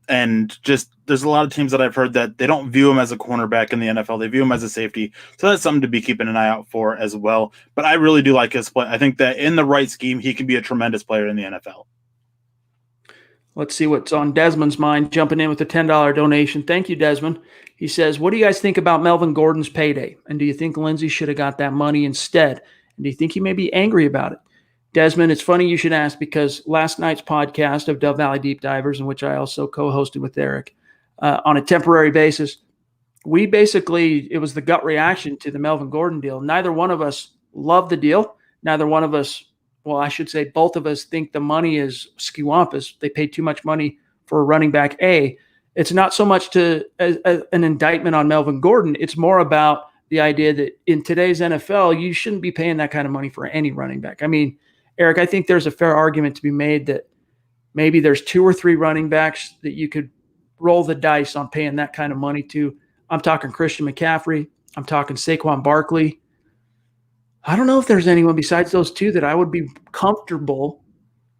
And just there's a lot of teams that I've heard that they don't view him as a cornerback in the NFL. They view him as a safety. So that's something to be keeping an eye out for as well. But I really do like his play. I think that in the right scheme, he can be a tremendous player in the NFL. Let's see what's on Desmond's mind, jumping in with a $10 donation. Thank you, Desmond. He says, what do you guys think about Melvin Gordon's payday? And do you think Lindsey should have got that money instead? And do you think he may be angry about it? Desmond, it's funny you should ask because last night's podcast of Dove Valley Deep Divers, in which I also co-hosted with Eric on a temporary basis, it was the gut reaction to the Melvin Gordon deal. Neither one of us loved the deal. Neither one of us, well, I should say both of us think the money is skewampus. They paid too much money for a running back. It's not so much an indictment on Melvin Gordon. It's more about the idea that in today's NFL, you shouldn't be paying that kind of money for any running back. I mean, Eric, I think there's a fair argument to be made that maybe there's 2 or 3 running backs that you could roll the dice on paying that kind of money to. I'm talking Christian McCaffrey. I'm talking Saquon Barkley. I don't know if there's anyone besides those 2 that I would be comfortable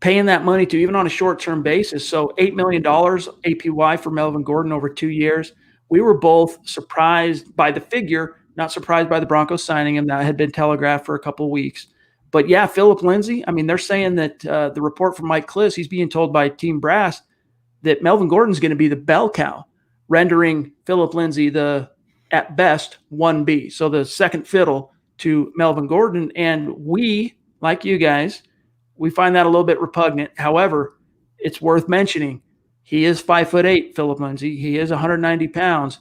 paying that money to, even on a short-term basis. So $8 million APY for Melvin Gordon over 2 years. We were both surprised by the figure, not surprised by the Broncos signing him. That had been telegraphed for a couple of weeks. But yeah, Philip Lindsay, I mean, they're saying that the report from Mike Klis, he's being told by Team Brass that Melvin Gordon's going to be the bell cow, rendering Philip Lindsay the, at best, 1B. So the second fiddle to Melvin Gordon. And we, like you guys, we find that a little bit repugnant. However, it's worth mentioning, he is 5'8", Philip Lindsay. He is 190 pounds.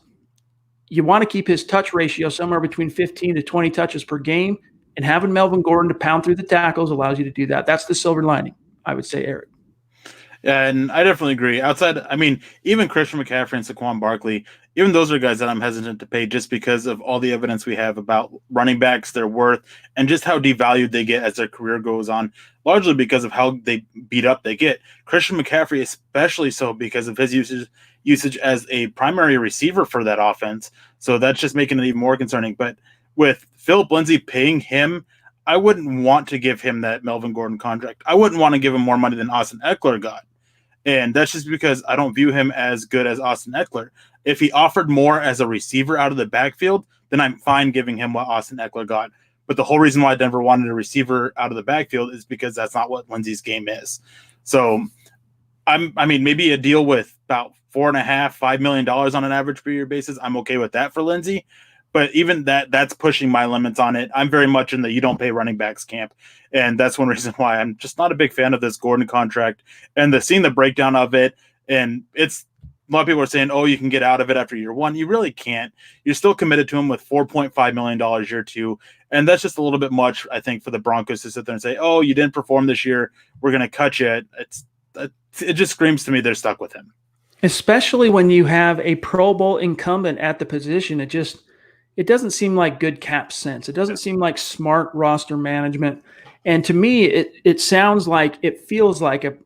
You want to keep his touch ratio somewhere between 15 to 20 touches per game. And having Melvin Gordon to pound through the tackles allows you to do that. That's the silver lining, I would say, Eric. Yeah, and I definitely agree. Even Christian McCaffrey and Saquon Barkley, even those are guys that I'm hesitant to pay just because of all the evidence we have about running backs, their worth, and just how devalued they get as their career goes on, largely because of how they beat up they get. Christian McCaffrey, especially so because of his usage as a primary receiver for that offense. So that's just making it even more concerning. But with Philip Lindsay paying him, I wouldn't want to give him that Melvin Gordon contract. I wouldn't want to give him more money than Austin Eckler got. And that's just because I don't view him as good as Austin Eckler. If he offered more as a receiver out of the backfield, then I'm fine giving him what Austin Eckler got. But the whole reason why Denver wanted a receiver out of the backfield is because that's not what Lindsay's game is. So, maybe a deal with about $4.5–5 million on an average per year basis, I'm okay with that for Lindsay. But even that's pushing my limits on it. I'm very much in the you don't pay running backs camp. And that's one reason why I'm just not a big fan of this Gordon contract and seeing the breakdown of it. And it's a lot of people are saying, oh, you can get out of it after year 1. You really can't. You're still committed to him with $4.5 million year 2. And that's just a little bit much, I think, for the Broncos to sit there and say, oh, you didn't perform this year, we're going to cut you. It just screams to me they're stuck with him. Especially when you have a Pro Bowl incumbent at the position. It doesn't seem like good cap sense. It doesn't seem like smart roster management. And to me, it feels like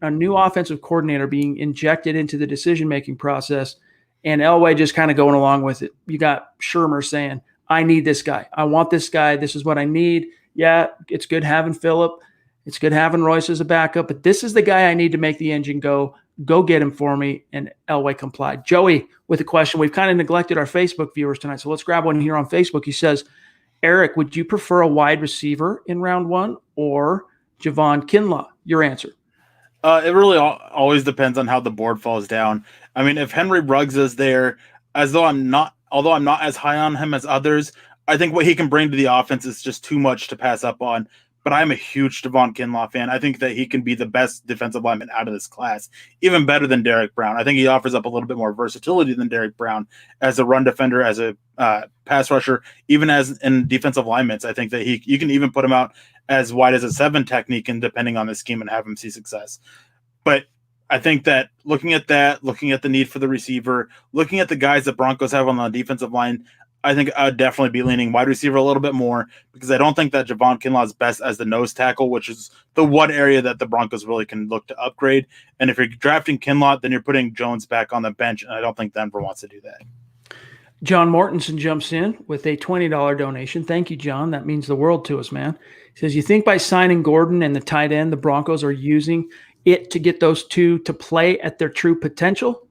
a new offensive coordinator being injected into the decision-making process and Elway just kind of going along with it. You got Shermer saying, I need this guy. I want this guy. This is what I need. Yeah, it's good having Phillip. It's good having Royce as a backup, but this is the guy I need to make the engine go. Go get him for me. And Elway complied. Joey with a question. We've kind of neglected our Facebook viewers tonight, so let's grab one here on Facebook. He says, Eric, would you prefer a wide receiver in round 1 or Javon Kinlaw? Your answer. It really always depends on how the board falls down. I mean, if Henry Ruggs is there, although I'm not as high on him as others, I think what he can bring to the offense is just too much to pass up on. but I'm a huge Javon Kinlaw fan. I think that he can be the best defensive lineman out of this class, even better than Derek Brown. I think he offers up a little bit more versatility than Derek Brown as a run defender, as a pass rusher, even as in defensive linemen. I think that you can even put him out as wide as a 7 technique, and depending on the scheme, and have him see success. But I think that looking at the need for the receiver, looking at the guys that Broncos have on the defensive line, I think I'd definitely be leaning wide receiver a little bit more, because I don't think that Javon Kinlaw is best as the nose tackle, which is the one area that the Broncos really can look to upgrade. And if you're drafting Kinlaw, then you're putting Jones back on the bench, and I don't think Denver wants to do that. John Mortensen jumps in with a $20 donation. Thank you, John. That means the world to us, man. He says, you think by signing Gordon and the tight end, the Broncos are using it to get those two to play at their true potential?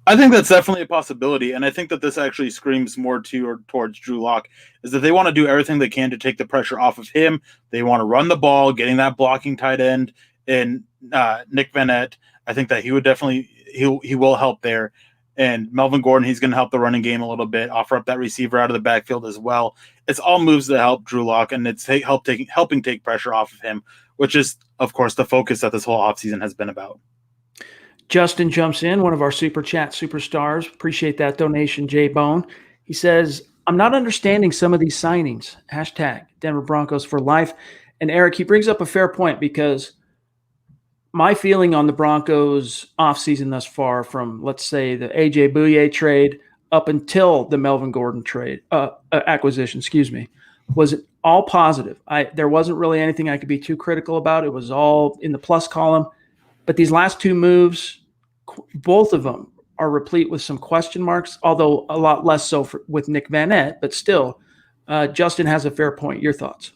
I think that's definitely a possibility, and I think that this actually screams more towards Drew Lock, is that they want to do everything they can to take the pressure off of him. They want to run the ball, getting that blocking tight end in Nick Vannett. I think that he would definitely he will help there. And Melvin Gordon, he's going to help the running game a little bit, offer up that receiver out of the backfield as well. It's all moves that help Drew Lock, and it's helping take pressure off of him, which is, of course, the focus that this whole offseason has been about. Justin jumps in, one of our Super Chat superstars. Appreciate that donation, J-Bone. He says, I'm not understanding some of these signings. Hashtag Denver Broncos for life. And Eric, he brings up a fair point, because my feeling on the Broncos offseason thus far, from, let's say, the A.J. Bouye trade up until the Melvin Gordon acquisition, was all positive. There wasn't really anything I could be too critical about. It was all in the plus column. But these last two moves, both of them are replete with some question marks, although a lot less so with Nick Vannett. But still, Justin has a fair point. Your thoughts?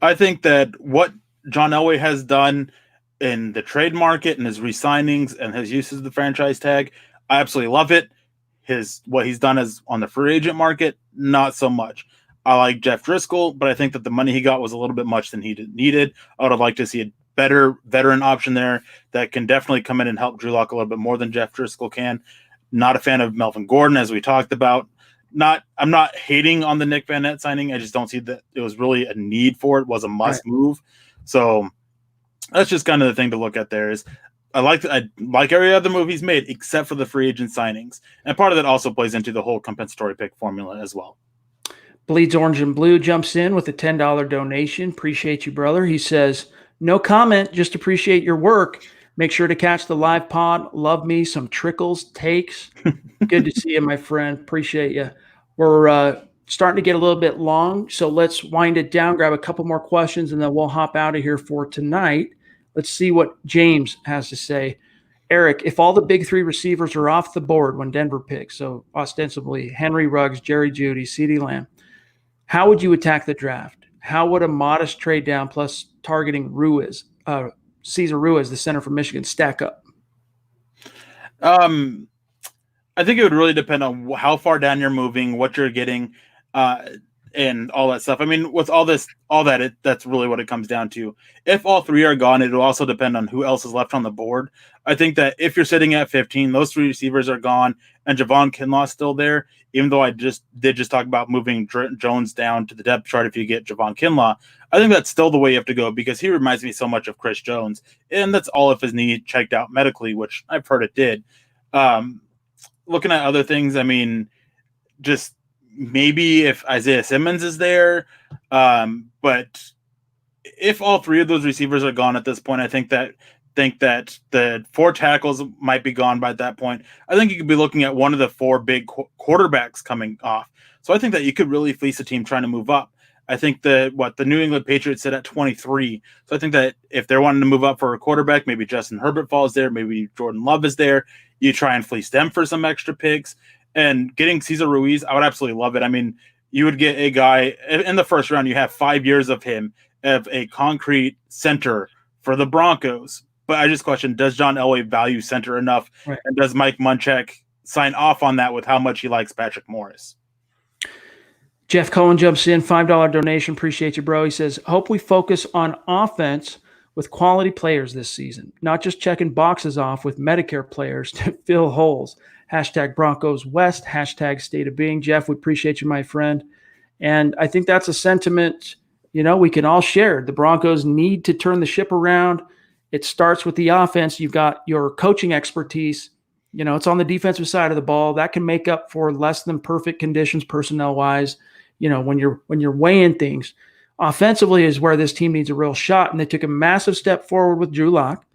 I think that what John Elway has done in the trade market and his re-signings and his uses of the franchise tag, I absolutely love it. What he's done is on the free agent market, not so much. I like Jeff Driscoll, but I think that the money he got was a little bit much than he needed. I would have liked to see a better veteran option there that can definitely come in and help Drew Lock a little bit more than Jeff Driscoll can. Not a fan of Melvin Gordon, as we talked about. I'm not hating on the Nick Vannett signing. I just don't see that it was really a need for it. It was a must move. So that's just kind of the thing to look at there. Is I like every other move he's made except for the free agent signings. And part of that also plays into the whole compensatory pick formula as well. Bleeds Orange and Blue jumps in with a $10 donation. Appreciate you, brother. He says, no comment, just appreciate your work. Make sure to catch the live pod. Love me some Trickel's takes. Good to see you, my friend. Appreciate you. We're starting to get a little bit long, so let's wind it down, grab a couple more questions, and then we'll hop out of here for tonight. Let's see what James has to say. Eric, if all the big three receivers are off the board when Denver picks, so ostensibly Henry Ruggs, Jerry Jeudy, CeeDee Lamb, how would you attack the draft? How would a modest trade down plus targeting Cesar Ruiz, the center from Michigan, stack up? I think it would really depend on how far down you're moving, what you're getting, and all that stuff. I mean, with that's really what it comes down to. If all three are gone, it'll also depend on who else is left on the board. I think that if you're sitting at 15, those three receivers are gone, and Javon Kinlaw is still there, even though I did talk about moving Jones down to the depth chart if you get Javon Kinlaw. I think that's still the way you have to go, because he reminds me so much of Chris Jones, and that's all if his knee checked out medically, which I've heard it did. Looking at other things, I mean, just maybe if Isaiah Simmons is there, but if all three of those receivers are gone at this point, I think that the 4 tackles might be gone by that point. I think you could be looking at one of the 4 big quarterbacks coming off. So I think that you could really fleece a team trying to move up. I think the New England Patriots sit at 23. So I think that if they're wanting to move up for a quarterback, maybe Justin Herbert falls there, maybe Jordan Love is there. You try and fleece them for some extra picks. And getting Cesar Ruiz, I would absolutely love it. I mean, you would get a guy in the first round, you have 5 years of him, of a concrete center for the Broncos. But I just question, does John Elway value center enough? Right. And does Mike Munchak sign off on that with how much he likes Patrick Morris? Jeff Cohen jumps in, $5 donation. Appreciate you, bro. He says, hope we focus on offense with quality players this season, not just checking boxes off with Medicare players to fill holes. Hashtag Broncos West, hashtag state of being. Jeff, we appreciate you, my friend. And I think that's a sentiment we can all share. The Broncos need to turn the ship around. It starts with the offense. You've got your coaching expertise. It's on the defensive side of the ball. That can make up for less than perfect conditions personnel-wise, when you're weighing things. Offensively is where this team needs a real shot, and they took a massive step forward with Drew Lock.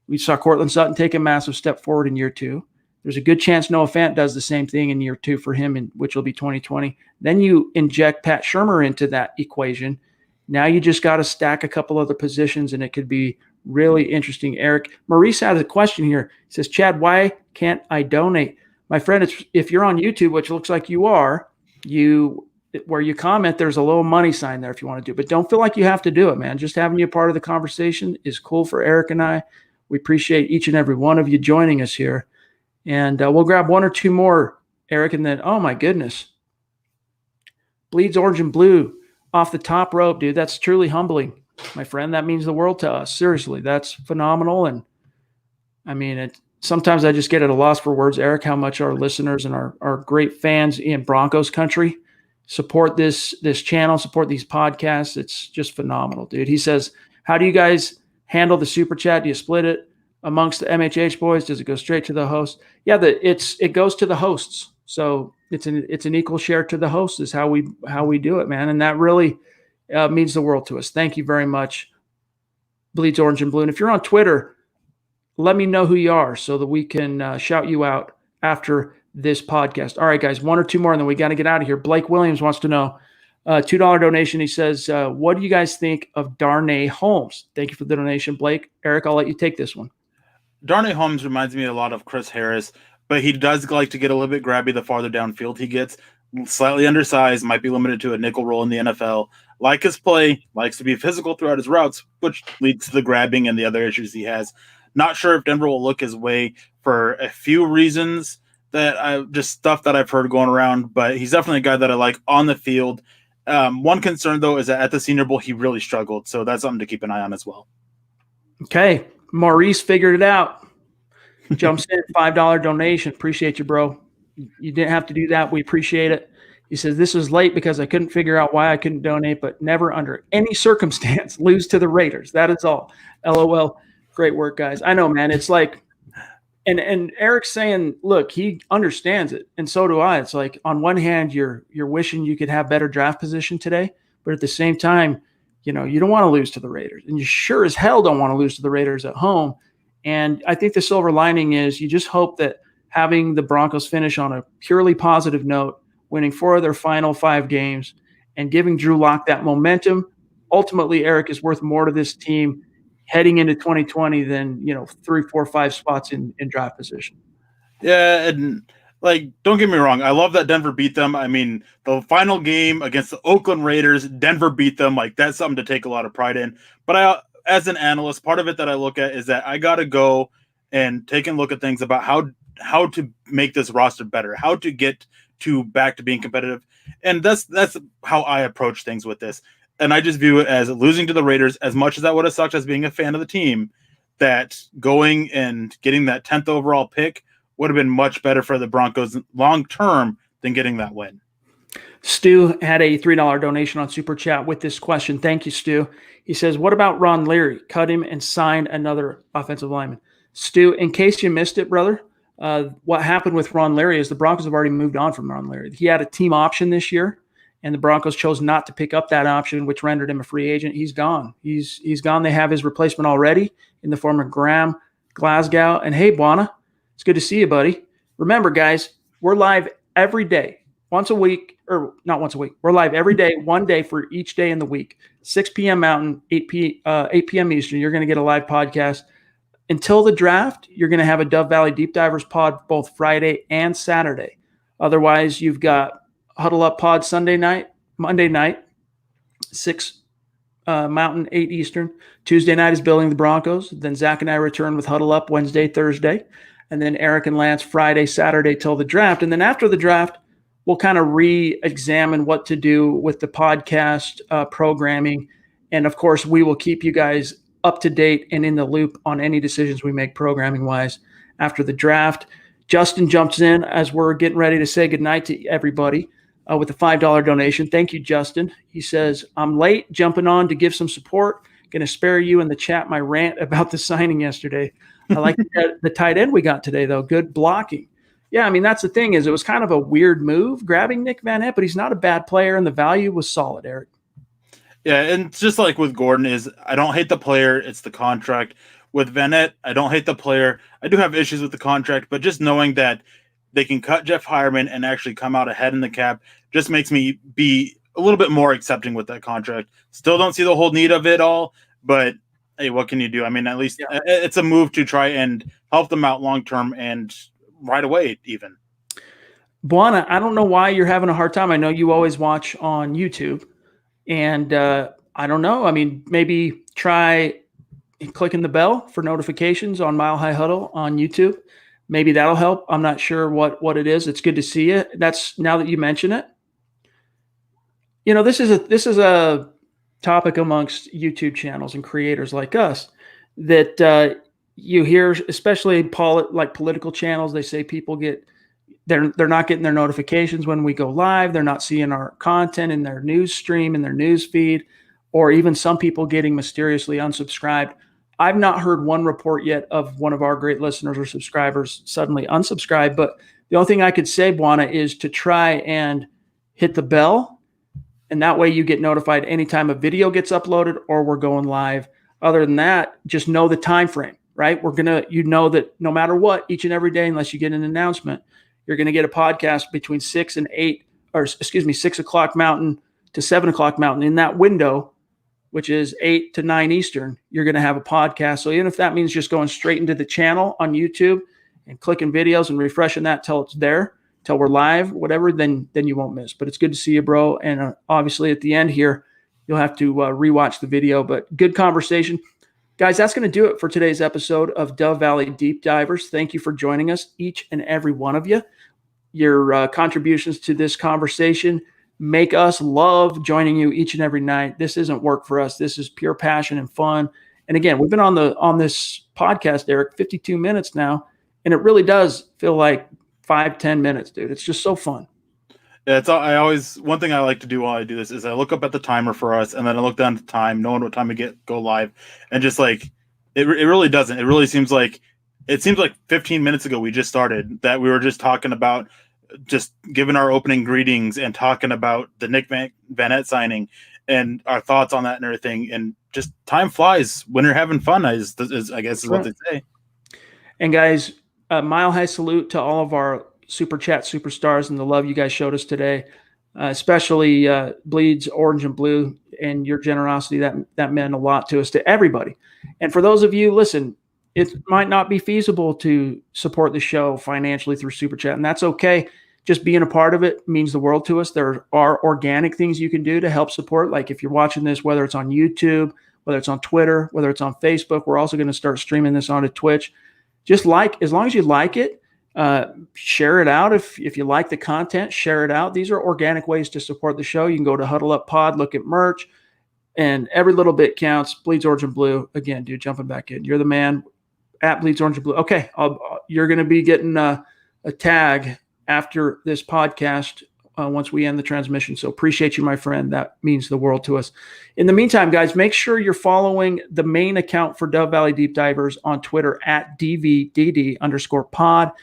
We saw Cortland Sutton take a massive step forward in year 2. There's a good chance Noah Fant does the same thing in year 2 for him, which will be 2020. Then you inject Pat Shurmur into that equation. Now you just got to stack a couple other positions, and it could be really interesting. Eric, Maurice has a question here. He says, Chad, why can't I donate? My friend, if you're on YouTube, which looks like you are, where you comment, there's a little money sign there if you want to do it. But don't feel like you have to do it, man. Just having you a part of the conversation is cool for Eric and I. We appreciate each and every one of you joining us here. And we'll grab 1 or 2 more, Eric, and then, oh, my goodness. Bleeds orange and blue off the top rope, dude. That's truly humbling, my friend. That means the world to us. Seriously, that's phenomenal. And, I mean, sometimes I just get at a loss for words, Eric, how much our listeners and our great fans in Broncos country support this channel, support these podcasts. It's just phenomenal, dude. He says, how do you guys handle the super chat? Do you split it amongst the MHH boys? Does it go straight to the host? Yeah, it goes to the hosts. So it's an equal share to the hosts is how we do it, man. And that really means the world to us. Thank you very much, Bleeds Orange and Blue. And if you're on Twitter, let me know who you are so that we can shout you out after this podcast. All right, guys, 1 or 2 more, and then we got to get out of here. Blake Williams wants to know, $2 donation. He says, what do you guys think of Darnay Holmes? Thank you for the donation, Blake. Eric, I'll let you take this one. Darnay Holmes reminds me a lot of Chris Harris, but he does like to get a little bit grabby the farther downfield he gets. Slightly undersized, might be limited to a nickel role in the NFL. Like his play, likes to be physical throughout his routes, which leads to the grabbing and the other issues he has. Not sure if Denver will look his way for a few reasons stuff that I've heard going around, but he's definitely a guy that I like on the field. One concern, though, is that at the Senior Bowl, he really struggled. So that's something to keep an eye on as well. Okay. Maurice figured it out. Jumps in, $5 donation. Appreciate you, bro. You didn't have to do that. We appreciate it. He says, this was late because I couldn't figure out why I couldn't donate, but never under any circumstance lose to the Raiders. That is all. LOL. Great work, guys. I know, man. It's like, and Eric's saying, look, he understands it, and so do I. It's like, on one hand, you're wishing you could have better draft position today, but at the same time, you don't want to lose to the Raiders, and you sure as hell don't want to lose to the Raiders at home. And I think the silver lining is you just hope that having the Broncos finish on a purely positive note, winning 4 of their final 5 games, and giving Drew Lock that momentum, ultimately, Eric, is worth more to this team heading into 2020 than 3, 4, 5 spots in draft position. Yeah, and don't get me wrong, I love that Denver beat them. I mean, the final game against the Oakland Raiders, Denver beat them. That's something to take a lot of pride in. But as an analyst, part of it that I look at is that I got to go and take a look at things about how to make this roster better, how to get back to being competitive, and that's how I approach things with this. And I just view it as losing to the Raiders, as much as that would have sucked as being a fan of the team, that going and getting that 10th overall pick would have been much better for the Broncos long term than getting that win. Stu had a $3 donation on Super Chat with this question. Thank you, Stu. He says, what about Ron Leary? Cut him and sign another offensive lineman. Stu, in case you missed it, brother, what happened with Ron Leary is the Broncos have already moved on from Ron Leary. He had a team option this year, and the Broncos chose not to pick up that option, which rendered him a free agent. He's gone. He's gone. They have his replacement already in the form of Graham Glasgow. And hey, Buana, it's good to see you, buddy. Remember, guys, we're live every day, once a week, or not once a week. We're live every day, one day for each day in the week, 6 p.m. Mountain, 8 p.m. Eastern. You're going to get a live podcast. Until the draft, you're going to have a Dove Valley Deep Divers pod both Friday and Saturday. Otherwise, you've got Huddle Up pod Monday night, 6 Mountain, 8 Eastern. Tuesday night is Building the Broncos. Then Zach and I return with Huddle Up Wednesday, Thursday. And then Eric and Lance Friday, Saturday till the draft. And then after the draft, we'll kind of re-examine what to do with the podcast programming. And, of course, we will keep you guys up to date and in the loop on any decisions we make programming-wise after the draft. Justin jumps in as we're getting ready to say goodnight to everybody. with a $5 donation. Thank you, Justin. He says, I'm late jumping on to give some support. Going to spare you in the chat my rant about the signing yesterday. I like the tight end we got today, though. Good blocking. Yeah, I mean, that's the thing is it was kind of a weird move grabbing Nick Vannett, but he's not a bad player, and the value was solid, Eric. Yeah, and just like with Gordon is I don't hate the player, it's the contract. With Vannett, I don't hate the player. I do have issues with the contract, but just knowing that they can cut Jeff Heuerman and actually come out ahead in the cap just makes me be a little bit more accepting with that contract. Still don't see the whole need of it all, but hey, what can you do? I mean, at least it's a move to try and help them out long term and right away even. Buana, I don't know why you're having a hard time. I know you always watch on YouTube, and I don't know. I mean, maybe try clicking the bell for notifications on Mile High Huddle on YouTube. Maybe that'll help. I'm not sure what it is. It's good to see you. That's now that you mention it. You know, this is a topic amongst YouTube channels and creators like us that you hear, especially political channels. They say people they're not getting their notifications when we go live. They're not seeing our content in their news stream, in their news feed, or even some people getting mysteriously unsubscribed. I've not heard one report yet of one of our great listeners or subscribers suddenly unsubscribed. But the only thing I could say, Buana, is to try and hit the bell. And that way you get notified anytime a video gets uploaded or we're going live. Other than that, just know the time frame, right? You know that no matter what, each and every day, unless you get an announcement, you're going to get a podcast between 6 o'clock Mountain to 7 o'clock Mountain. In that window, which is 8 to 9 Eastern, you're going to have a podcast. So even if that means just going straight into the channel on YouTube and clicking videos and refreshing that till it's there, till we're live, whatever, then you won't miss. But it's good to see you, bro. And obviously at the end here, you'll have to rewatch the video. But good conversation. Guys, that's going to do it for today's episode of Dove Valley Deep Divers. Thank you for joining us, each and every one of you. Your contributions to this conversation make us love joining you each and every night. This isn't work for us. This is pure passion and fun. And again, we've been on this podcast, Eric, 52 minutes now, and it really does feel like 5-10 minutes, dude. It's just so fun. Yeah, one thing I like to do while I do this is I look up at the timer for us, and then I look down at the time, knowing what time we go live, and just like it really doesn't. It really seems like 15 minutes ago we just started, that we were just talking about just giving our opening greetings and talking about the Nick Vannett signing and our thoughts on that and everything. And just time flies when you're having fun, I guess is what they say. And guys, mile high salute to all of our super chat superstars and the love you guys showed us today, especially Bleeds Orange and Blue, and your generosity that meant a lot to us, to everybody. And for those of you, listen, it might not be feasible to support the show financially through super chat, and that's okay. Just being a part of it means the world to us. There are organic things you can do to help support. Like if you're watching this, whether it's on YouTube, whether it's on Twitter, whether it's on Facebook, we're also going to start streaming this onto Twitch. Just as long as you like it, share it out. If you like the content, share it out. These are organic ways to support the show. You can go to Huddle Up Pod, look at merch, and every little bit counts. Bleeds Orange and Blue. Again, dude, jumping back in. You're the man. At Bleeds Orange and Blue. Okay, you're going to be getting a tag after this podcast once we end the transmission. So appreciate you, my friend. That means the world to us. In the meantime, guys, make sure you're following the main account for Dove Valley Deep Divers on Twitter at DVDD_pod.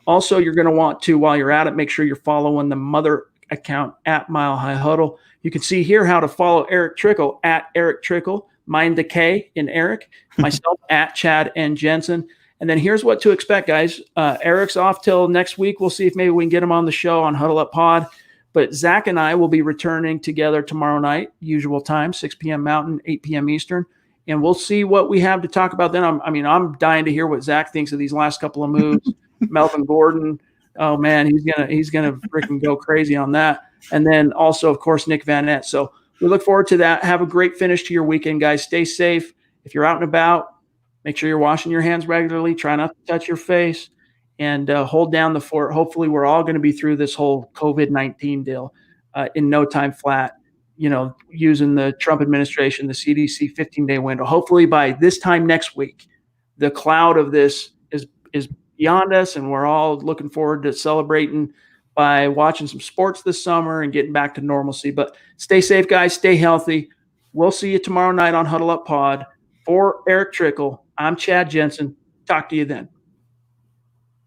Also, you're going to want to, while you're at it, make sure you're following the mother account at Mile High Huddle. You can see here how to follow Erick Trickel at Erick Trickel, Mind the K in Eric, myself at Chad and Jensen. And then here's what to expect, guys. Eric's off till next week. We'll see if maybe we can get him on the show on Huddle Up Pod. But Zach and I will be returning together tomorrow night, usual time, 6 p.m. Mountain, 8 p.m. Eastern. And we'll see what we have to talk about then. I'm dying to hear what Zach thinks of these last couple of moves. Melvin Gordon, oh man, he's gonna freaking go crazy on that. And then also, of course, Nick Vannett. So we look forward to that. Have a great finish to your weekend, guys. Stay safe. If you're out and about, make sure you're washing your hands regularly. Try not to touch your face, and hold down the fort. Hopefully, we're all going to be through this whole COVID-19 deal in no time flat. Using the Trump administration, the CDC 15-day window. Hopefully, by this time next week, the cloud of this is beyond us, and we're all looking forward to celebrating by watching some sports this summer and getting back to normalcy. But stay safe, guys. Stay healthy. We'll see you tomorrow night on Huddle Up Pod. For Erick Trickel, I'm Chad Jensen. Talk to you then.